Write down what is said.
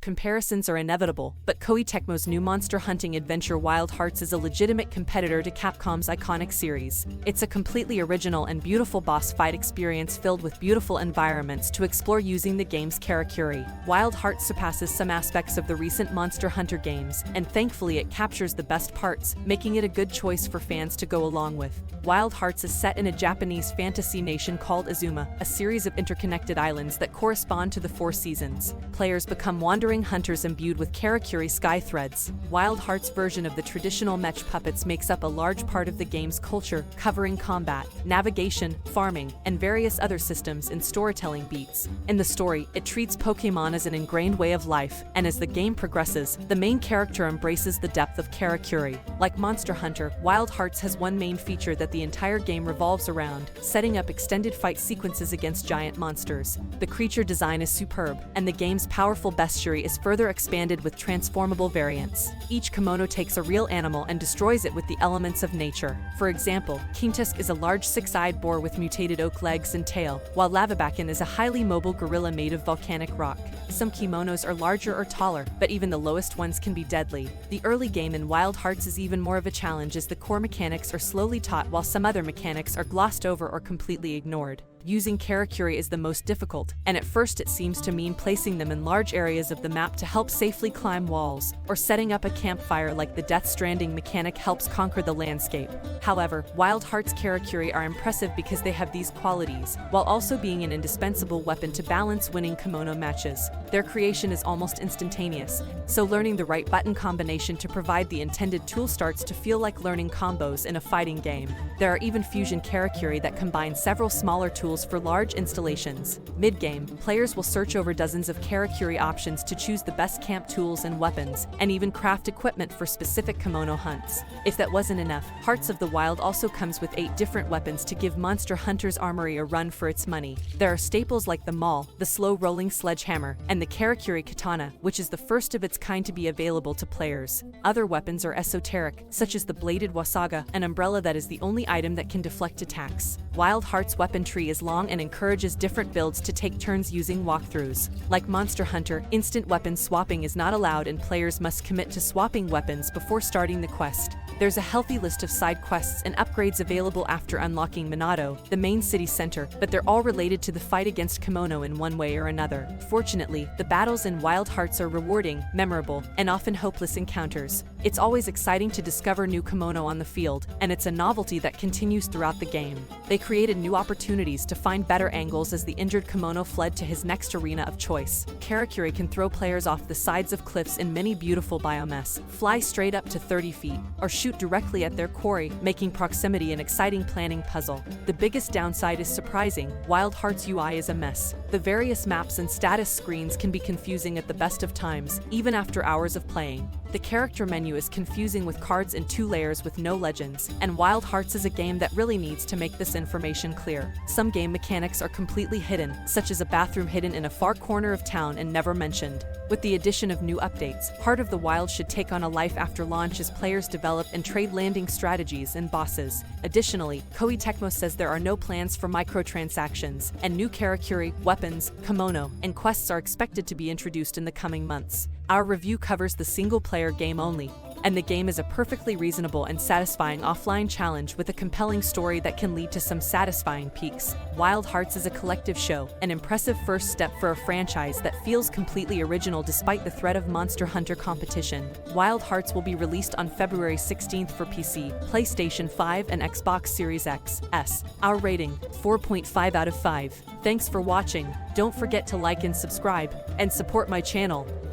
comparisons are inevitable, but Koei Tecmo's new monster hunting adventure Wild Hearts is a legitimate competitor to Capcom's iconic series. It's a completely original and beautiful boss fight experience filled with beautiful environments to explore using the game's Karakuri. Wild Hearts surpasses some aspects of the recent Monster Hunter games, and thankfully it captures the best parts, making it a good choice for fans to go along with. Wild Hearts is set in a Japanese fantasy nation called Azuma, a series of interconnected islands that correspond to the 4 seasons. Players become wandering hunters imbued with Karakuri sky threads. Wild Hearts' version of the traditional mech puppets makes up a large part of the game's culture, covering combat, navigation, farming, and various other systems in storytelling beats. In the story, it treats Pokémon as an ingrained way of life, and as the game progresses, the main character embraces the depth of Karakuri. Like Monster Hunter, Wild Hearts has one main feature that the entire game revolves around, setting up extended fight sequences against giant monsters. The creature design is superb, and the game's powerful bestiary is further expanded with transformable variants. Each kimono takes a real animal and destroys it with the elements of nature. For example, Kingtusk is a large 6-eyed boar with mutated oak legs and tail, while Lavabakan is a highly mobile gorilla made of volcanic rock. Some kimonos are larger or taller, but even the lowest ones can be deadly. The early game in Wild Hearts is even more of a challenge as the core mechanics are slowly taught while some other mechanics are glossed over or completely ignored. Using Karakuri is the most difficult, and at first it seems to mean placing them in large areas of the map to help safely climb walls, or setting up a campfire like the Death Stranding mechanic helps conquer the landscape. However, Wild Hearts Karakuri are impressive because they have these qualities, while also being an indispensable weapon to balance winning kimono matches. Their creation is almost instantaneous, so learning the right button combination to provide the intended tool starts to feel like learning combos in a fighting game. There are even fusion Karakuri that combine several smaller tools for large installations. Mid-game, players will search over dozens of Karakuri options to choose the best camp tools and weapons, and even craft equipment for specific kimono hunts. If that wasn't enough, Hearts of the Wild also comes with 8 different weapons to give Monster Hunter's armory a run for its money. There are staples like the maul, the slow-rolling sledgehammer, and the Karakuri katana, which is the first of its kind to be available to players. Other weapons are esoteric, such as the bladed wasaga, an umbrella that is the only item that can deflect attacks. Wild Hearts' weapon tree is long and encourages different builds to take turns using walkthroughs. Like Monster Hunter, instant weapon swapping is not allowed and players must commit to swapping weapons before starting the quest. There's a healthy list of side quests and upgrades available after unlocking Minato, the main city center, but they're all related to the fight against Kimono in one way or another. Fortunately, the battles in Wild Hearts are rewarding, memorable, and often hopeless encounters. It's always exciting to discover new kimono on the field, and it's a novelty that continues throughout the game. They created new opportunities to find better angles as the injured kimono fled to his next arena of choice. Karakuri can throw players off the sides of cliffs in many beautiful biomes, fly straight up to 30 feet, or shoot directly at their quarry, making proximity an exciting planning puzzle. The biggest downside is surprising. Wild Hearts UI is a mess. The various maps and status screens can be confusing at the best of times, even after hours of playing. The character menu is confusing with cards in 2 layers with no legends, and Wild Hearts is a game that really needs to make this information clear. Some game mechanics are completely hidden, such as a bathroom hidden in a far corner of town and never mentioned. With the addition of new updates, Heart of the Wild should take on a life after launch as players develop and trade landing strategies and bosses. Additionally, Koei Tecmo says there are no plans for microtransactions, and new Karakuri, weapons, kimono, and quests are expected to be introduced in the coming months. Our review covers the single-player game only, and the game is a perfectly reasonable and satisfying offline challenge with a compelling story that can lead to some satisfying peaks. Wild Hearts is a collective show, an impressive first step for a franchise that feels completely original despite the threat of Monster Hunter competition. Wild Hearts will be released on February 16th for PC, PlayStation 5, and Xbox Series X, S. Our rating, 4.5 out of 5. Thanks for watching. Don't forget to like and subscribe, and support my channel.